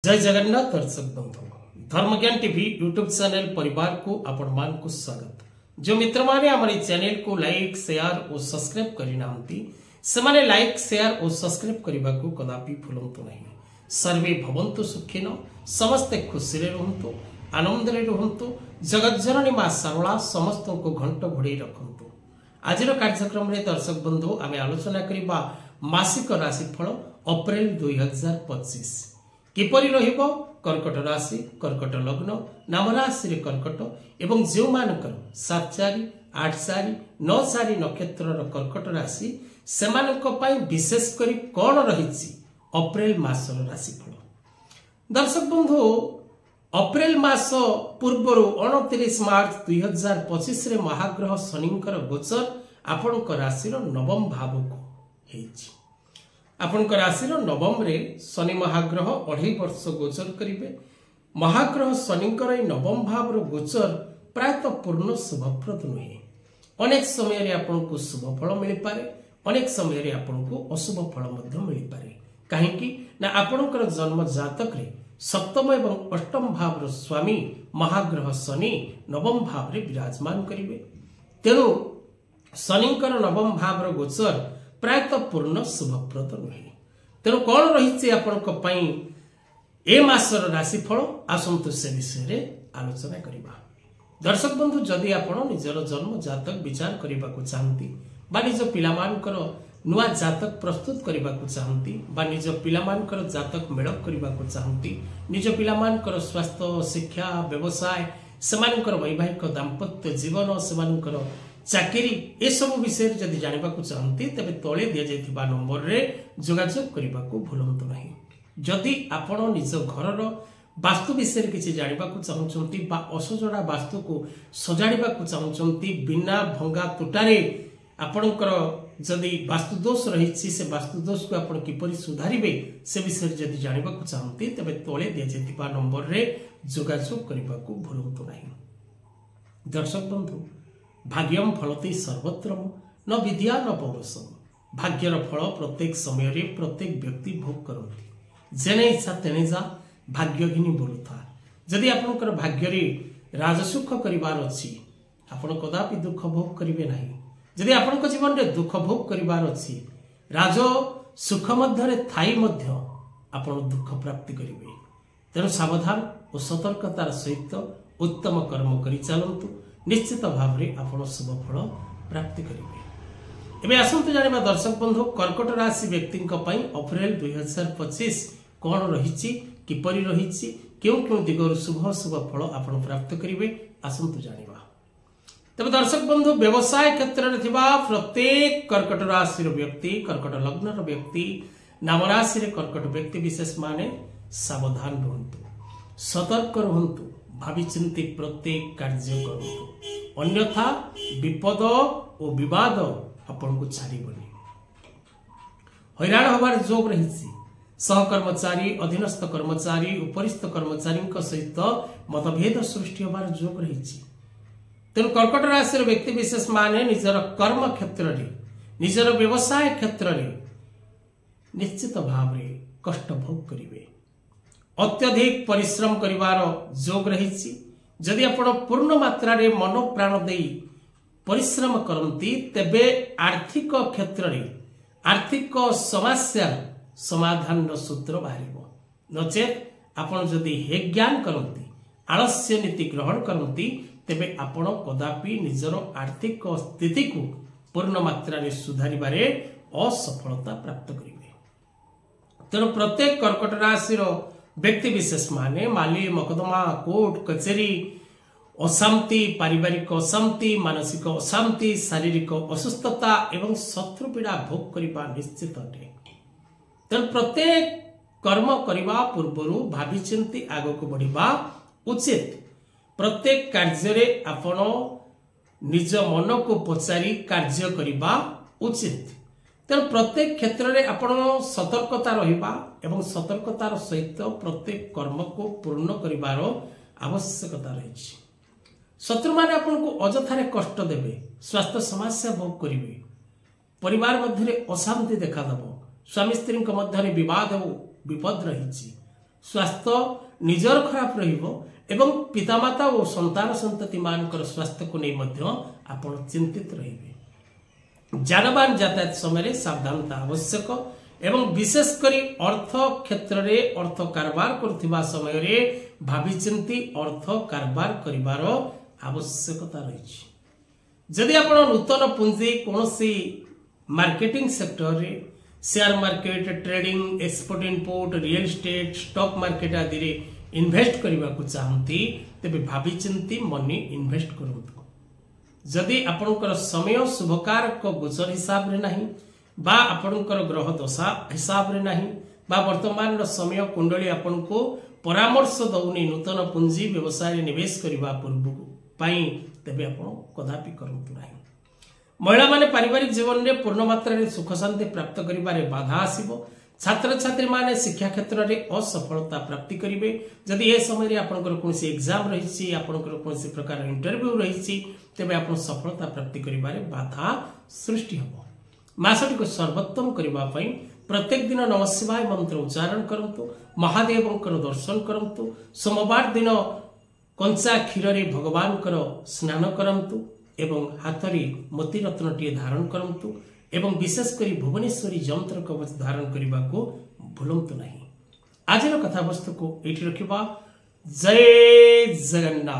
जय जगन्नाथ दर्शक बंधु धर्मज्ञान टीवी यूट्यूब चैनल परिवार को आपण मान को स्वागत। जो मित्र माने हमारे चैनल को लाइक शेयर और सब्सक्राइब करिनांती से माने लाइक शेयर और सब्सक्राइब करने को कदापि भूलंतु नहीं। सर्वे भवन्तु सुखिन समस्ते खुशी रे रहंतु आनंद रे रहंतु जगज्जननी मां सारला समस्त को घंट घोड़े रखंतु। आज कार्यक्रम रे दर्शक बंधु आमे आलोचना करिबा मासिक राशिफल अप्रैल 2025 किपरि रहिबो कर्कट राशि कर्कट लग्न नाम राशि रे कर्कट एवं जो मानकर 7/4 8/4 9/4 नक्षत्र कर्कट राशि सेमानक पई विशेष करी कोन रहिछि अप्रैल मासर राशिफल। दर्शक बंधु अप्रैल मास पूर्व 29 मार्च 2025 रे महाग्रह शनिंकर गोचर आपनक राशि रो नवम भाव को हेछि। आपनक राशि रो नवम रे शनि महाग्रह 2.5 वर्ष गोचर करिवे। महाग्रह शनिंकर नवम भाव रो गोचर प्रायतः पूर्ण शुभप्रद नुहे। अनेक समय रे आपनको शुभ फल मिल पारे, अनेक समय रे आपनको अशुभ फल मध्य मिल पारे। काहेकि ना आपनकर जन्म जातक रे सप्तम एवं अष्टम भाव रो स्वामी महाग्रह शनि नवम भाव रे विराजमान करिवे। तेनु शनिंकर नवम भाव रो गोचर प्रायतः पूर्ण शुभप्रद नुहे। तेणु कौन रही ए मासर राशिफल आसंतु से विषय रे आलोचना करिबा। दर्शक बंधु जदि आपण निजर जन्म जातक विचार करने को चाहती बा निज पिलामानकर नुआ जातक प्रस्तुत करने को चाहती बा निज पिलामानकर जातक मेड़प करने को चाहती निज पिलामानकर स्वास्थ्य शिक्षा व्यवसाय सेमानकर वैवाहिक दाम्पत्य जीवन सेमानकर चाकरी ए सब विषय जदि जानवा चाहती तेरे तले दि जाइथिबा नंबर रे जोगाजोग करने को भूलंतु नहीं। जदि आपण निज घरर वास्तु विषय किसी जानवा चाहूँगी बा असजड़ा वास्तु को सजाड़ा चाहूँगी बिना भंगा तुटारे आपणकर जदि वास्तुदोष रही से वास्तुदोष को आपण किपरि सुधारिबे से विषय जदि जानवा चाहती तेरे तले दि जाइथिबा नंबर रे जोगाजोग करने को भूलंतु नहीं। दर्शक बंधु भाग्यम फलते सर्वत्र न विद्या न पौरुषम। भाग्यर फल प्रत्येक समय रे प्रत्येक व्यक्ति भोग करती जेने इच्छा तेने जा भाग्य घिनी बोलुथा। जदि आपनकर भाग्य रे राजसुख करिवार अछि आपण कदापि दुख भोग करिवे नाही। जदि आपनक जीवन रे दुख भोग करिवार अछि राज सुख मध्य रे थाई मध्य आपण दुख प्राप्ति करिवे। तेणु सावधान और सतर्कतार सहित उत्तम कर्म करि चलंतु निश्चित भाव रे आपण शुभ फल प्राप्ति करिवे। एबे आसंतु जानिबा दर्शक बंधु कर्कट राशि व्यक्ति अप्रैल 2025 कौन रही किपरि रही क्यों क्यों दिगरु शुभ शुभ फल आपण प्राप्त करिवे आसंतु जानिबा। तबे दर्शक बंधु व्यवसाय क्षेत्र रे थिबा प्रत्येक कर्कट राशि रो व्यक्ति कर्कट लग्न रो व्यक्ति नाम राशि रे कर्कट व्यक्ति विशेष माने सावधान रहंतु सतर्क रहंतु भावी चिंती प्रत्येक कार्य करूँ अन्यथा विपद और विवाद आपण को छाड़बनी। हैरान हबार जोग रही सहकर्मचारी अधीनस्थ कर्मचारी उपरिस्थ कर्मचारी सहित मतभेद सृष्टि हबार जोग रही। तेणु कर्कट राशि व्यक्ति विशेष माने निजर कर्म क्षेत्र रे निजर व्यवसाय क्षेत्र रे निश्चित भाव रे कष्ट भोग करिवे। अत्यधिक परिश्रम करिवार जोग रही। जदि आपण पूर्ण मात्रा रे मन प्राण देई परिश्रम करंती तेबे आर्थिक क्षेत्र रे आर्थिक समस्या समाधान सूत्र बाहरिबो। नचेत आपण जदि हे ज्ञान करंती आलस्य नीति ग्रहण करंती तेबे आपण कदापि निजर आर्थिक स्थिति को पूर्ण मात्रा रे सुधारिबारे असफलता प्राप्त करिवे। तेणु प्रत्येक कर्कट राशि रो व्यक्ति विशेष माने माली मकदमा कोर्ट कचेरी अशांति पारिवारिक अशांति मानसिक अशांति शारीरिक असुस्थता एवं शत्रु पीड़ा भोग करने निश्चित अटे। तेणु प्रत्येक कर्म करने पूर्व भावी चिंती आग को बढ़ा उचित। प्रत्येक कार्य रे आपण निज मन को पचारि कार्य करने उचित। तेणु प्रत्येक क्षेत्र में आपण सतर्कता रहिबा एवं सतर्कतार सहित प्रत्येक कर्म को पूर्ण करिवार आवश्यकता रही। शत्रु माने आपण को अजथारे कष्ट देवे स्वास्थ्य समस्या भोग करिवे परिवार मध्य अशांति देखा दब स्वामी स्त्री मध्य विवाद और विपद रही स्वास्थ्य निजर खराब रहिबो एवं पितामाता और संतान संतति मानकर स्वास्थ्य को नहीं मध्य आपण चिंतित रहिबे। जानबान यातायात समय सावधानता आवश्यक एवं विशेषकर अर्थ क्षेत्र रे अर्थ कारबार करथिबा समय रे भाभी चिंती अर्थ कारबार करिवार आवश्यकता रही। जदि आपण नूतन पुंजी कोनोसी मार्केटिंग सेक्टर रे share market trading export import real estate stock market आदि रे इन्वेस्ट करने को चाहती तेबे भाभी चिंती मनी इन्वेस्ट करंतु। जदि आपणकर समय शुभकारक गोचर हिसाब रे नहीं बा आपणकर ग्रह दशा हिसाब रे नहीं बा वर्तमान समय कुंडली आपन को परामर्श दउनी नूतन पुंजी व्यवसाय रे निवेश करबा पूर्व पाई तेबे आपण कदापि करंतु नहीं। महिला माने पारिवारिक जीवन में पूर्ण मात्रा रे सुख शांति प्राप्त करिबारे बाधा आसीबो। छात्र छात्री माने शिक्षा क्षेत्र में असफलता प्राप्ति करिवे। जदि ए समय रे आपनकर कोनसी एग्जाम रहिछि आपनकर कोनसी प्रकार इंटरव्यू रहिछि तेबे आपण सफलता प्राप्ति करिबारे बाधा सृष्टि हबो। मासटी को सर्वोत्तम करिबा पई प्रत्येक दिन नमः शिवाय मंत्र उच्चारण करंतु, महादेवंकर दर्शन करंतु, सोमवार दिन कंचा क्षीर रे भगवान कर स्नान करंतु एवं हाथरी मोती रत्न टी धारण करंतु एवं विशेषकर भुवनेश्वरी जंत्र कवच धारण करने को भूलंतु नहीं। आज कथा वस्तु को ये रखा। जय जगन्नाथ।